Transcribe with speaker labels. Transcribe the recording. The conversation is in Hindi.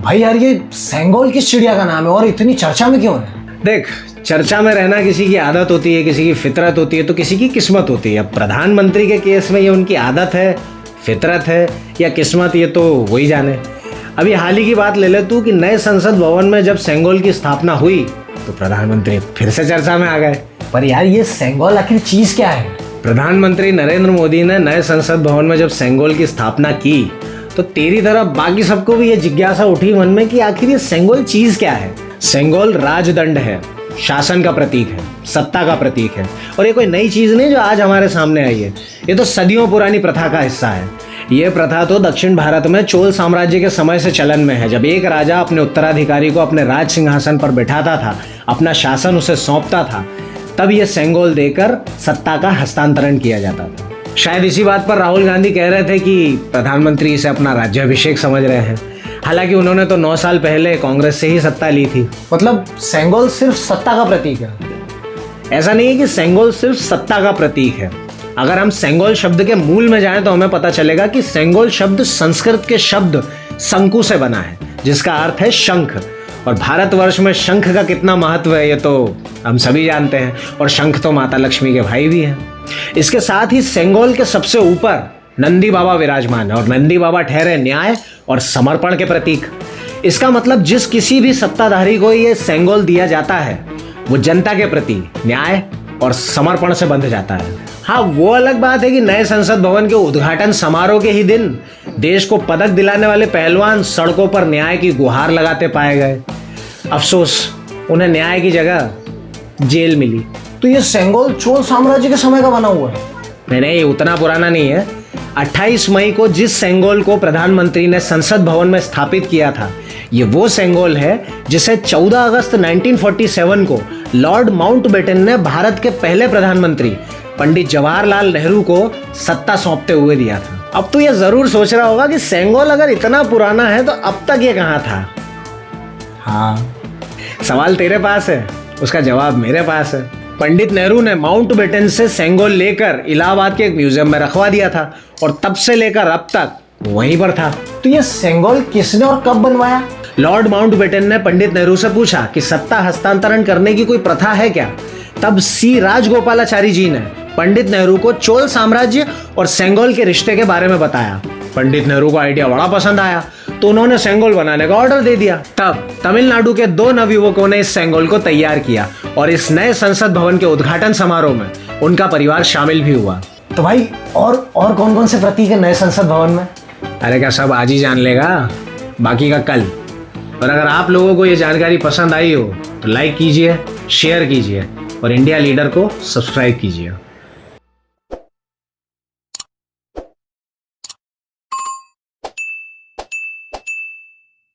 Speaker 1: भाई यार ये सेंगोल किस चिड़िया का नाम है और इतनी चर्चा में क्यों है?
Speaker 2: देख, चर्चा में रहना किसी की आदत होती है, किसी की फितरत होती है, तो किसी की किस्मत होती है। अब प्रधानमंत्री के केस में ये उनकी आदत है, फितरत है या किस्मत, ये तो वही जाने। अभी हाल ही की बात ले ले तू कि नए संसद भवन में जब सेंगोल की स्थापना हुई तो प्रधानमंत्री फिर से चर्चा में आ गए।
Speaker 1: पर यार ये सेंगोल आखिर चीज क्या है?
Speaker 2: प्रधानमंत्री नरेंद्र मोदी ने नए संसद भवन में जब सेंगोल की स्थापना की तो तेरी तरह बाकी सबको भी ये जिज्ञासा उठी मन में कि आखिर ये सेंगोल चीज क्या है। सेंगोल राजदंड है, शासन का प्रतीक है, सत्ता का प्रतीक है। और ये कोई नई चीज नहीं जो आज हमारे सामने आई है, ये तो सदियों पुरानी प्रथा का हिस्सा है। ये प्रथा तो दक्षिण भारत में चोल साम्राज्य के समय से चलन में है। जब एक राजा अपने उत्तराधिकारी को अपने राज सिंहासन पर बैठाता था, अपना शासन उसे सौंपता था, तब ये सेंगोल देकर सत्ता का हस्तांतरण किया जाता था। शायद इसी बात पर राहुल गांधी कह रहे थे कि प्रधानमंत्री इसे अपना राज्याभिषेक समझ रहे हैं। हालांकि उन्होंने तो 9 साल पहले कांग्रेस से ही सत्ता ली थी।
Speaker 1: मतलब सेंगोल सिर्फ सत्ता का प्रतीक है?
Speaker 2: ऐसा नहीं है कि सेंगोल सिर्फ सत्ता का प्रतीक है। अगर हम सेंगोल शब्द के मूल में जाएं तो हमें पता चलेगा कि सेंगोल शब्द संस्कृत के शब्द शंकु से बना है, जिसका अर्थ है शंख। और भारतवर्ष में शंख का कितना महत्व है ये तो हम सभी जानते हैं। और शंख तो माता लक्ष्मी के भाई भी हैं। इसके साथ ही सेंगोल के सबसे ऊपर नंदी बाबा विराजमान है और नंदी बाबा ठहरे न्याय और समर्पण के प्रतीक। इसका मतलब जिस किसी भी सत्ताधारी को ये सेंगोल दिया जाता है वो जनता के प्रति न्याय और समर्पण से बंध जाता है। हाँ, वो अलग बात है कि नए संसद भवन के उद्घाटन समारोह के ही दिन देश को पदक दिलाने वाले पहलवान सड़कों पर न्याय की गुहार लगाते पाए गए। अफसोस, उन्हें न्याय की जगह जेल मिली।
Speaker 1: तो ये सेंगोल चोल साम्राज्य के समय का बना हुआ है?
Speaker 2: नहीं, उतना पुराना नहीं है। 28 मई को जिस सेंगोल को प्रधानमंत्री ने संसद भवन में स्थापित किया था, ये वो सेंगोल है जिसे 14 अगस्त 1947 को लॉर्ड माउंटबेटन ने भारत के पहले प्रधानमंत्री पंडित जवाहरलाल नेहरू को सत्ता सौंपते हुए दिया था। अब तो ये जरूर सोच रहा होगा कि सेंगोल अगर इतना पुराना है तो अब तक ये कहाँ था?
Speaker 1: हाँ,
Speaker 2: सवाल तेरे पास है, उसका जवाब मेरे पास है। पंडित नेहरू ने माउंटबेटन से सेंगोल लेकर इलाहाबाद के एक म्यूजियम में रखवा दिया था और तब से लेकर अब तक वहीं पर था।
Speaker 1: तो ये सेंगोल किसने और कब बनवाया?
Speaker 2: लॉर्ड माउंटबेटन ने पंडित नेहरू से पूछा कि सत्ता हस्तांतरण करने की कोई प्रथा है क्या। तब सी राजगोपालाचारी जी ने पंडित नेहरू को चोल साम्राज्य और सेंगोल के रिश्ते के बारे में बताया। पंडित नेहरू को आइडिया बड़ा पसंद आया तो उन्होंने सेंगोल बनाने का ऑर्डर दे दिया। तब तमिलनाडु के 2 नवयुवकों ने इस सेंगोल को तैयार किया और इस नए संसद भवन के उद्घाटन समारोह में उनका परिवार शामिल भी हुआ।
Speaker 1: तो भाई और कौन कौन से प्रतीक है नए संसद भवन में?
Speaker 2: अरे क्या सब आज ही जान लेगा, बाकी का कल। और अगर आप लोगों को ये जानकारी पसंद आई हो तो लाइक कीजिए, शेयर कीजिए और इंडिया लीडर को सब्सक्राइब कीजिए।